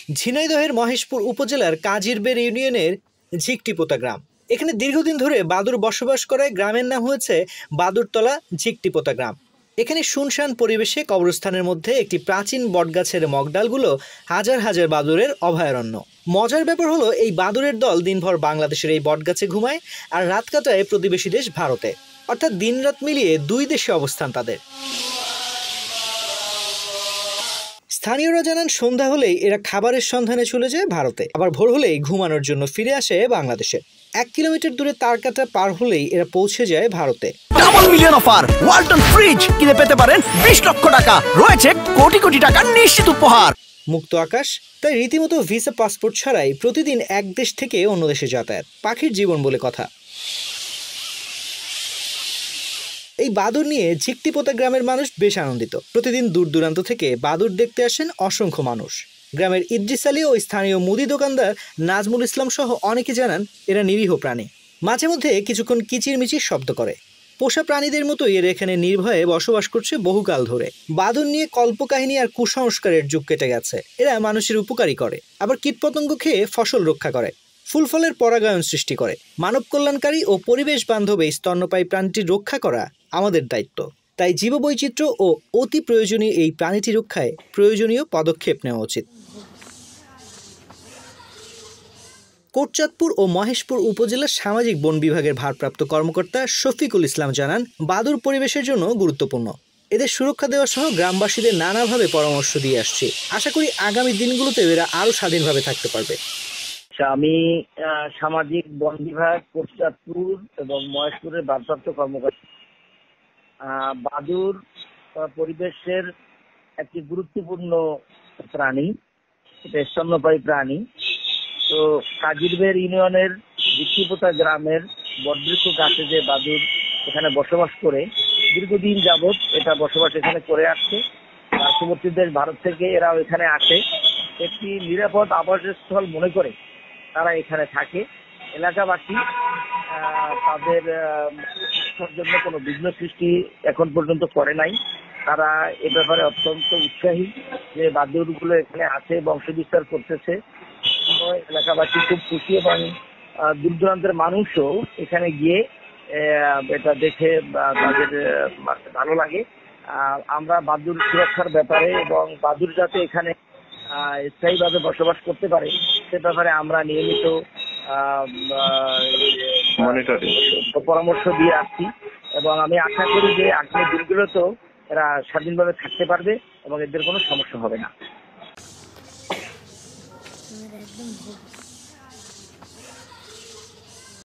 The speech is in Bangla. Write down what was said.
ঝিনাইদহের মহেশপুর উপজেলার কাজিরবেড় ইউনিয়নের ঝিকটিপোতা গ্রাম। এখানে দীর্ঘদিন ধরে বাদুড় বসবাস করায় গ্রামের নাম হয়েছে বাদুড়তলা ঝিকটিপোতা গ্রাম। এখানে শুনশান পরিবেশে কবরস্থানের মধ্যে একটি প্রাচীন বটগাছের মগডালগুলো হাজার হাজার বাদুড়ের অভয়ারণ্য। মজার ব্যাপার হলো, এই বাদুড়ের দল দিনভর বাংলাদেশের এই বটগাছে ঘুমায় আর রাত কাটায় প্রতিবেশী দেশ ভারতে। অর্থাৎ দিনরাত মিলিয়ে দুই দেশে অবস্থান তাদের। স্থানীয়রা জানান, সন্ধ্যা হলেই এরা খাবারের সন্ধানে চলে যায় ভারতে, আবার ভোর হলেই ঘুমানোর জন্য ফিরে আসে বাংলাদেশে। 1 কিলোমিটার দূরে তারকাটা পার হলেই এরা পৌঁছে যায় ভারতে। Double million offer, Walton fridge কিনে পেতে পারেন 20 লক্ষ টাকা, রয়েছে কোটি কোটি টাকার নিশ্চিত উপহার। মুক্ত আকাশ, তাই রীতিমতো ভিসা পাসপোর্ট ছাড়াই প্রতিদিন এক দেশ থেকে অন্য দেশে যাতায়াত। পাখির জীবন বলে কথা। এই বাদুড় নিয়ে ঝিকটিপোতা গ্রামের মানুষ বেশ আনন্দিত। প্রতিদিন দূর দূরান্ত থেকে বাদুড় দেখতে আসেন অসংখ্য মানুষ। গ্রামের ইদ্রিস আলী ও স্থানীয় মুদি দোকানদার নাজমুল ইসলাম সহ অনেকে জানান, এরা নিরীহ প্রাণী। মাঝে মধ্যে কিছুক্ষণ কিচিরমিচির শব্দ করে। পোষা প্রাণীদের মতোই এরা এখানে নির্ভয়ে বসবাস করছে বহুকাল ধরে। বাদুড় নিয়ে কল্পকাহিনী আর কুসংস্কারের যুগ কেটে গেছে। এরা মানুষের উপকারী করে, আবার কীটপতঙ্গ খেয়ে ফসল রক্ষা করে, ফুল ফলের পরাগায়ন সৃষ্টি করে। মানব কল্যাণকারী ও পরিবেশ বান্ধব এই স্তন্যপায়ী প্রাণীটি রক্ষা করা আমাদের দায়িত্ব। তাই জীববৈচিত্র্য ও অতি প্রয়োজনীয় এই প্রাণীটি রক্ষায় প্রয়োজনীয় পদক্ষেপ নেওয়া উচিত। কোটচাঁদপুর ও মহেশপুর উপজেলার সামাজিক বন বিভাগের ভারপ্রাপ্ত কর্মকর্তা শফিকুল ইসলাম জানান, বাদুড় পরিবেশের জন্য গুরুত্বপূর্ণ। এদের সুরক্ষা দেওয়া সহ গ্রামবাসীদের নানাভাবে পরামর্শ দিয়ে আসছে। আশা করি আগামী দিনগুলোতে এরা আরও স্বাধীনভাবে থাকতে পারবে। আমি সামাজিক বন বিভাগ কোটচাঁদপুর এবং মহেশপুরের ভারপ্রাপ্ত কর্মকর্তা। বাদুড় পরিবেশের একটি গুরুত্বপূর্ণ প্রাণী, এটা স্তন্যপায়ী প্রাণী। তো কাজিরবেড় ইউনিয়নের ঝিকটিপোতা গ্রামের বটবৃক্ষ গাছে যে বাদুড় এখানে বসবাস করে, দীর্ঘদিন যাবৎ এটা বসবাস এখানে করে আসছে। পার্শ্ববর্তী দেশ ভারত থেকে এরাও এখানে আসে। একটি নিরাপদ আবাসস্থল মনে করে তারা এখানে থাকে। এলাকাবাসী তাদের জন্য কোনো বিঘ্ন সৃষ্টি এখন পর্যন্ত করে নাই। তারা এ ব্যাপারে অত্যন্ত উৎসাহী যে বাদুড়গুলো এখানে আছে, বংশবিস্তার করতেছে। এলাকাবাসী খুব খুশি এবং দূর দূরান্তের মানুষও এখানে গিয়ে এটা দেখে তাদের ভালো লাগে। আমরা বাদুড় সুরক্ষার ব্যাপারে এবং বাদুড় যাতে এখানে স্থায়ীভাবে বসবাস করতে পারে সে ব্যাপারে আমরা নিয়মিত পরামর্শ দিয়ে আসছি এবং আমি আশা করি যে আগামী দিনগুলোতেও এরা স্বাধীনভাবে থাকতে পারবে এবং এদের কোনো সমস্যা হবে না।